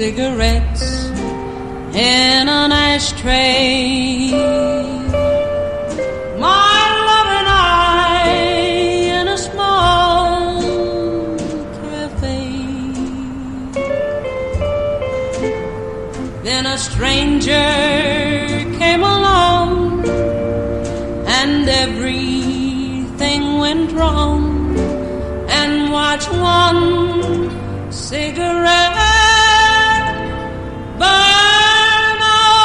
cigarettes in an ashtray. My love and I in a small cafe. Then a stranger came along and everything went wrong. And watch one cigarette burn away.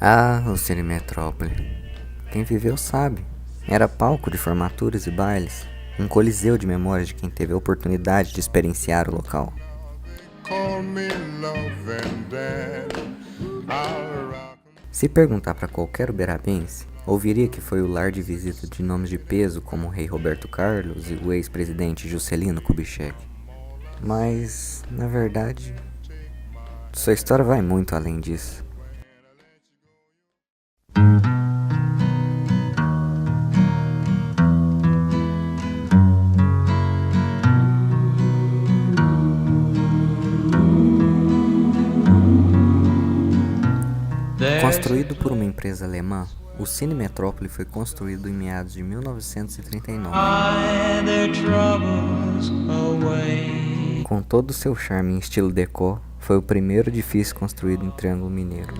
Ah, o Cine Metrópole. Quem viveu sabe. Era palco de formaturas e bailes, um coliseu de memórias de quem teve a oportunidade de experienciar o local. Se perguntar para qualquer uberabense, ouviria que foi o lar de visita de nomes de peso como o rei Roberto Carlos e o ex-presidente Juscelino Kubitschek. Mas, na verdade, sua história vai muito além disso. Construído por uma empresa alemã, o Cine Metrópole foi construído em meados de 1939. Com todo o seu charme em estilo déco, foi o primeiro edifício construído em Triângulo Mineiro.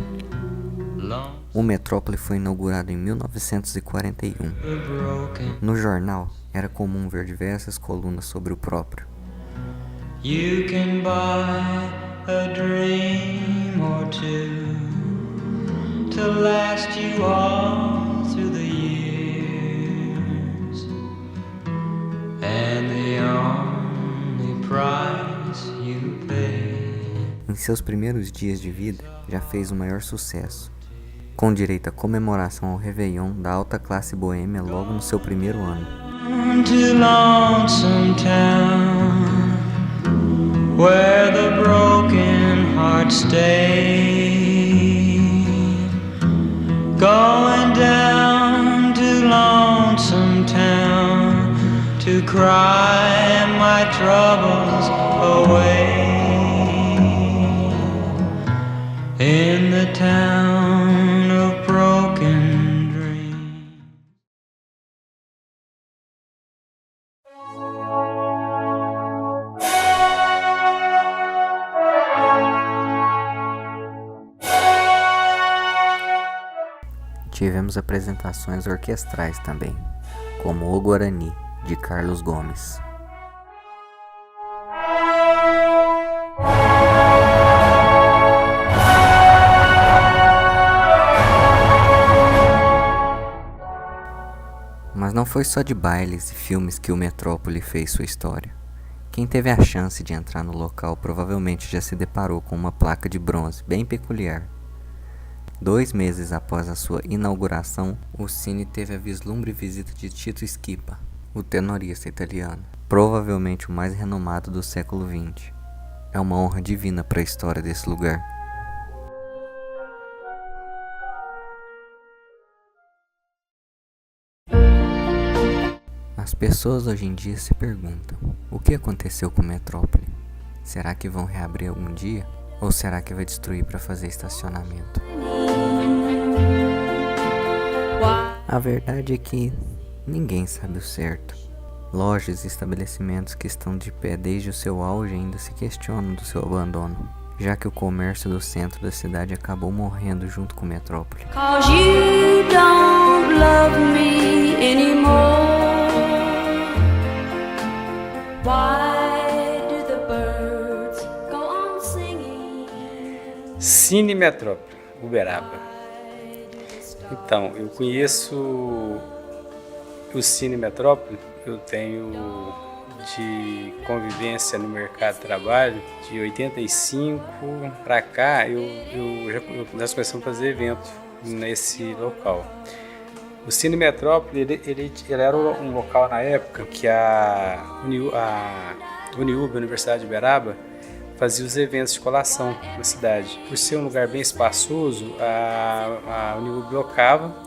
O Metrópole foi inaugurado em 1941. No jornal, era comum ver diversas colunas sobre o próprio. You can buy a dream or two to last you all through the years, and the only price you pay. Em seus primeiros dias de vida, já fez o maior sucesso, com direito à comemoração ao Réveillon da alta classe boêmia logo no seu primeiro ano. To lonesome town, where the broken hearts stay, going down to lonesome town to cry my troubles away, in the town of broken dreams. Tivemos apresentações orquestrais também, como O Guarani, de Carlos Gomes. Mas não foi só de bailes e filmes que o Metrópole fez sua história. Quem teve a chance de entrar no local provavelmente já se deparou com uma placa de bronze bem peculiar. 2 meses após a sua inauguração, o Cine teve a vislumbre visita de Tito Schipa, o tenorista italiano, provavelmente o mais renomado do século XX. É uma honra divina para a história desse lugar. As pessoas hoje em dia se perguntam, o que aconteceu com o Metrópole? Será que vão reabrir algum dia? Ou será que vai destruir para fazer estacionamento? A verdade é que ninguém sabe o certo. Lojas e estabelecimentos que estão de pé desde o seu auge ainda se questionam do seu abandono, já que o comércio do centro da cidade acabou morrendo junto com o Metrópole. Cause you don't love me anymore. Why do the birds go on singing? Cine Metrópole, Uberaba. Então, eu conheço o Cine Metrópole, eu tenho de convivência no mercado de trabalho, de 85 para cá, nós começamos a fazer evento nesse local. O Cine Metrópole, ele era um local na época que a Uniub, a Universidade de Uberaba, fazia os eventos de colação na cidade. Por ser um lugar bem espaçoso, a Uniub locava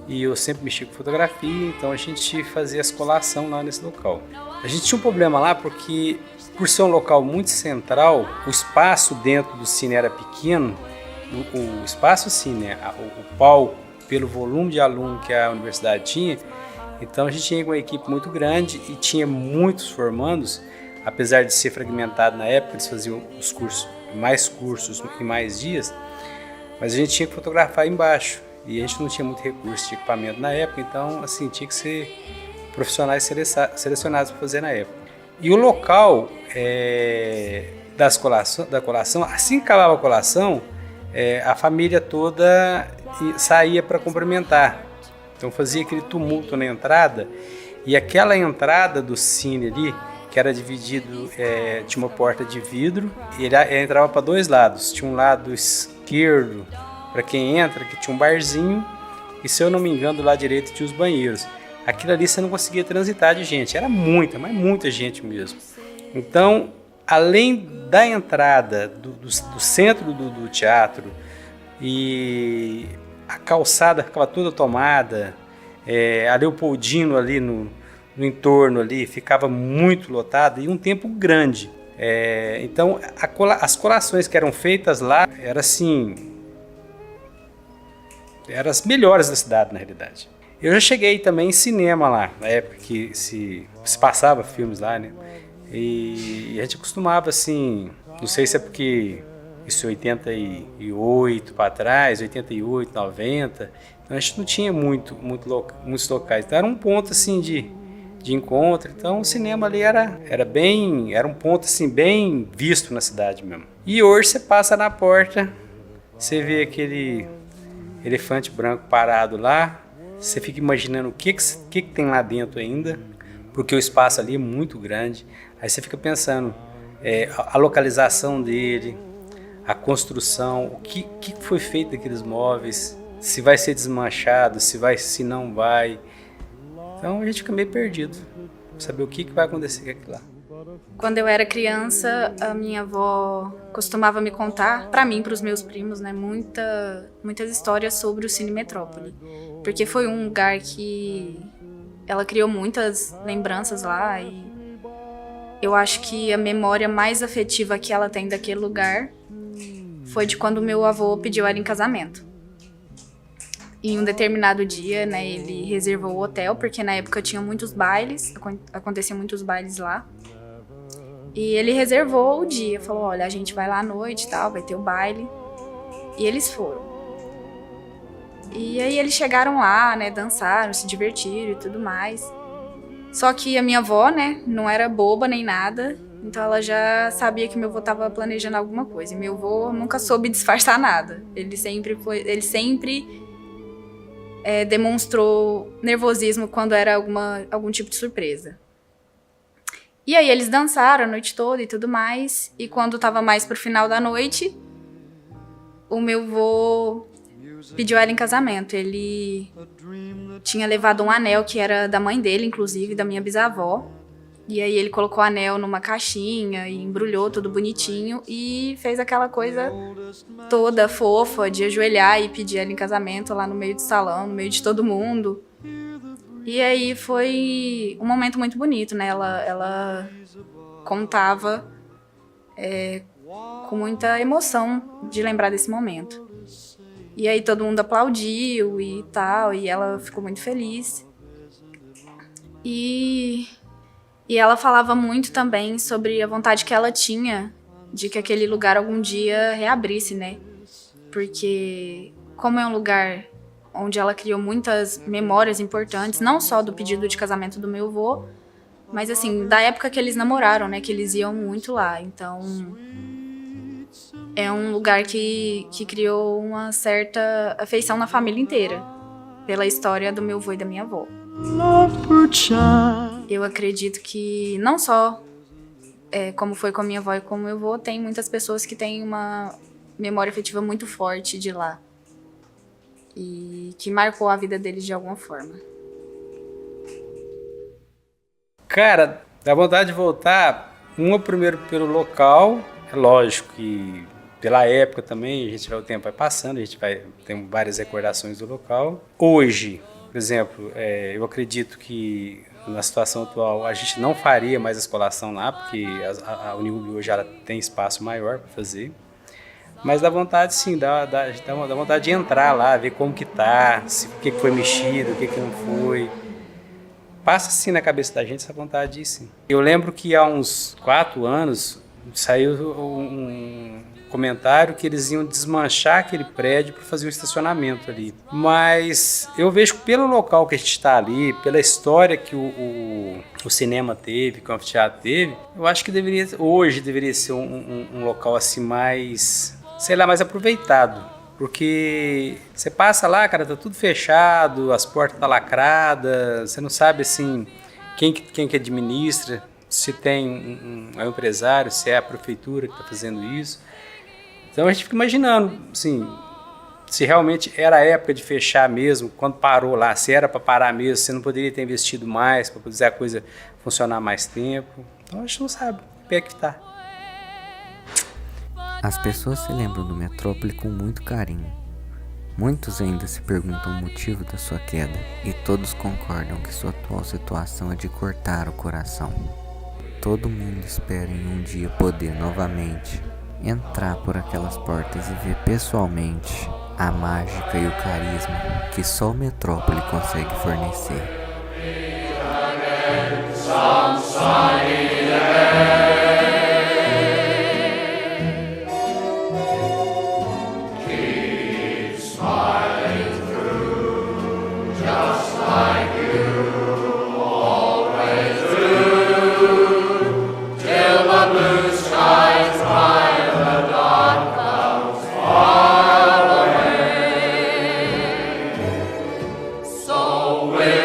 e eu sempre mexi com fotografia, então a gente fazia as colação lá nesse local. A gente tinha um problema lá porque, por ser um local muito central, o espaço dentro do cine era pequeno, o espaço sim, né? O palco, pelo volume de aluno que a universidade tinha, então a gente tinha uma equipe muito grande e tinha muitos formandos, apesar de ser fragmentado na época, eles faziam os cursos e mais dias, mas a gente tinha que fotografar embaixo e a gente não tinha muito recurso de equipamento na época, então assim, tinha que ser profissionais selecionados para fazer na época. E o local da colação, assim que acabava a colação, a família toda saía para cumprimentar. Então fazia aquele tumulto na entrada, e aquela entrada do cine ali, que era dividido, tinha uma porta de vidro, e ele entrava para dois lados. Tinha um lado esquerdo, para quem entra, que tinha um barzinho, e se eu não me engano, do lado direito tinha os banheiros. Aquilo ali você não conseguia transitar de gente, era muita, mas muita gente mesmo. Então, além da entrada do centro do teatro, e a calçada ficava toda tomada, a Leopoldino ali no entorno ali ficava muito lotada e um tempo grande. Então as colações que eram feitas lá eram assim, eram as melhores da cidade na realidade. Eu já cheguei também em cinema lá, na época que se passava filmes lá, né? E a gente costumava assim, não sei se é porque isso é 88 para trás, 88, 90, então a gente não tinha muitos locais, então era um ponto assim de encontro, então o cinema ali era um ponto assim bem visto na cidade mesmo. E hoje você passa na porta, você vê aquele elefante branco parado lá, você fica imaginando o que tem lá dentro ainda, porque o espaço ali é muito grande, aí você fica pensando a localização dele, a construção, o que foi feito daqueles móveis, se vai ser desmanchado, se não vai. Então a gente fica meio perdido, saber o que vai acontecer com aquilo lá. Quando eu era criança, a minha avó costumava me contar, para mim, para os meus primos, né, muitas histórias sobre o Cine Metrópole. Porque foi um lugar que ela criou muitas lembranças lá e eu acho que a memória mais afetiva que ela tem daquele lugar foi de quando meu avô pediu ela em casamento. Em um determinado dia, né, ele reservou o hotel, porque na época tinha muitos bailes, aconteciam muitos bailes lá. E ele reservou o dia, falou, olha, a gente vai lá à noite e tal, vai ter o baile. E eles foram. E aí eles chegaram lá, né, dançaram, se divertiram e tudo mais. Só que a minha avó, né, não era boba nem nada, então ela já sabia que meu avô estava planejando alguma coisa. E meu avô nunca soube disfarçar nada. Ele sempre demonstrou nervosismo quando era algum tipo de surpresa. E aí eles dançaram a noite toda e tudo mais, e quando estava mais pro final da noite, o meu avô pediu ela em casamento. Ele tinha levado um anel que era da mãe dele, inclusive, da minha bisavó, e aí ele colocou o anel numa caixinha e embrulhou tudo bonitinho e fez aquela coisa toda fofa de ajoelhar e pedir ela em casamento lá no meio do salão, no meio de todo mundo. E aí foi um momento muito bonito, né? Ela contava com muita emoção de lembrar desse momento. E aí todo mundo aplaudiu e tal, e ela ficou muito feliz. E ela falava muito também sobre a vontade que ela tinha de que aquele lugar algum dia reabrisse, né? Porque como é um lugar onde ela criou muitas memórias importantes, não só do pedido de casamento do meu avô, mas assim, da época que eles namoraram, né, que eles iam muito lá. Então, é um lugar que criou uma certa afeição na família inteira, pela história do meu avô e da minha avó. Eu acredito que não só como foi com a minha avó e com o meu avô, tem muitas pessoas que têm uma memória afetiva muito forte de lá. E que marcou a vida deles de alguma forma. Cara, dá vontade de voltar, primeiro pelo local, é lógico que pela época também, o tempo vai passando, tem várias recordações do local. Hoje, por exemplo, eu acredito que na situação atual a gente não faria mais a escolação lá, porque a Uniub hoje ela tem espaço maior para fazer. Mas dá vontade sim, dá vontade de entrar lá, ver como que tá, o que foi mexido, o que não foi. Passa assim na cabeça da gente essa vontade de ir, sim. Eu lembro que há uns 4 anos saiu um comentário que eles iam desmanchar aquele prédio para fazer um estacionamento ali. Mas eu vejo que pelo local que a gente está ali, pela história que o cinema teve, que o anfiteatro teve, eu acho que hoje deveria ser um local assim mais, sei lá, mais aproveitado. Porque você passa lá, cara, tá tudo fechado, as portas tá lacradas, você não sabe assim quem que administra, se tem é um empresário, se é a prefeitura que está fazendo isso. Então a gente fica imaginando, assim, se realmente era a época de fechar mesmo, quando parou lá, se era para parar mesmo, você não poderia ter investido mais para fazer a coisa funcionar mais tempo. Então a gente não sabe o que é que está. As pessoas se lembram do Metrópole com muito carinho. Muitos ainda se perguntam o motivo da sua queda, e todos concordam que sua atual situação é de cortar o coração. Todo mundo espera em um dia poder novamente entrar por aquelas portas e ver pessoalmente a mágica e o carisma que só o Metrópole consegue fornecer. So will